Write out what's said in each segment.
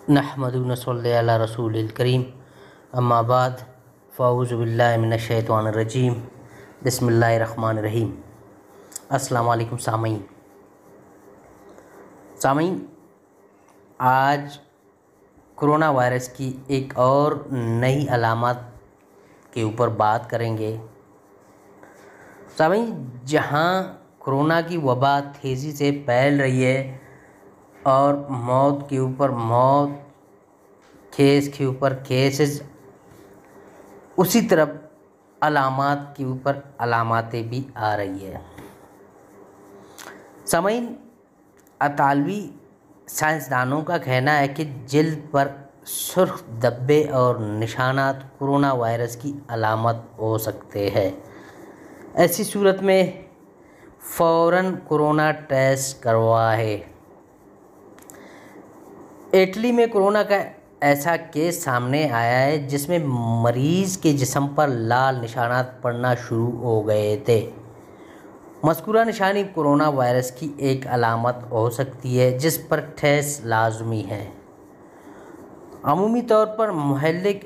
نحمدہ و نصلی علی رسول الکریم اما بعد فاعوذ باللہ من الشیطان الرجیم بسم اللہ الرحمن الرحیم۔ السلام علیکم سامعین، آج کرونا وائرس کی ایک اور نئی علامات کے اوپر بات کریں گے۔ سامعین، جہاں کرونا کی وبا تیزی سے پھیل رہی ہے اور موت کے اوپر موت، کیس کے اوپر کیسز، اسی طرح علامات کے اوپر علاماتیں بھی آ رہی ہے۔ سامعین، اطالوی سائنسدانوں کا کہنا ہے کہ جلد پر سرخ دھبے اور نشانات کرونا وائرس کی علامت ہو سکتے ہیں۔ ایسی صورت میں فوراً کرونا ٹیسٹ کروائیں۔ اٹلی میں کرونا کا ایسا کیس سامنے آیا ہے جس میں مریض کے جسم پر لال نشانات پڑنا شروع ہو گئے تھے۔ مذکورہ نشانی کرونا وائرس کی ایک علامت ہو سکتی ہے جس پر ٹیسٹ لازمی ہے۔ عمومی طور پر مہلک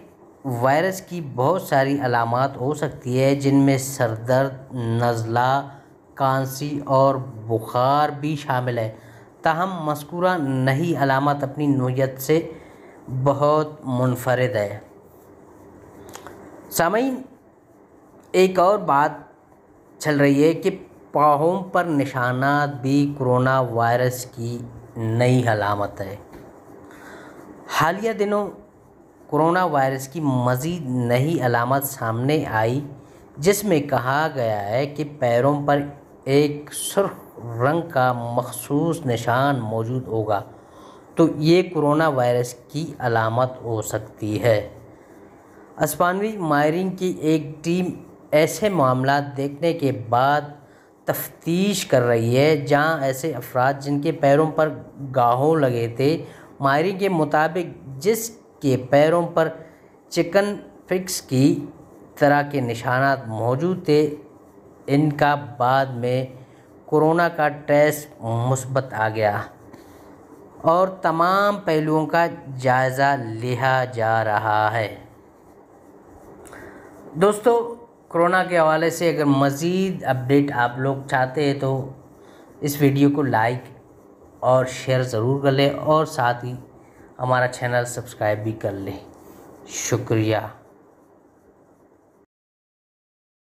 وائرس کی بہت ساری علامات ہو سکتی ہیں، جن میں سر درد، نزلہ، کھانسی اور بخار بھی شامل ہے۔ تاہم مذکورہ نئی علامات اپنی نوعیت سے بہت منفرد ہے۔ سامعین، ایک اور بات چل رہی ہے کہ پاؤں پر نشانات بھی کرونا وائرس کی نئی علامت ہے۔ حالیہ دنوں کرونا وائرس کی مزید نئی علامت سامنے آئی، جس میں کہا گیا ہے کہ پیروں پر ایک سرخ رنگ کا مخصوص نشان موجود ہوگا، تو یہ کرونا وائرس کی علامت ہو سکتی ہے۔ اسپانوی ماہرین کی ایک ٹیم ایسے معاملات دیکھنے کے بعد تفتیش کر رہی ہے جہاں ایسے افراد جن کے پیروں پر گھاؤ لگے تھے، ماہرین کے مطابق جس کے پیروں پر چکن پاکس کی طرح کے نشانات موجود تھے، ان کا بعد میں کرونا کا ٹیسٹ مثبت آ گیا اور تمام پہلوؤں کا جائزہ لیا جا رہا ہے۔ دوستو، کرونا کے حوالے سے اگر مزید اپڈیٹ آپ لوگ چاہتے ہیں تو اس ویڈیو کو لائک اور شیئر ضرور کر لیں، اور ساتھ ہی ہمارا چینل سبسکرائب بھی کر لیں۔ شکریہ۔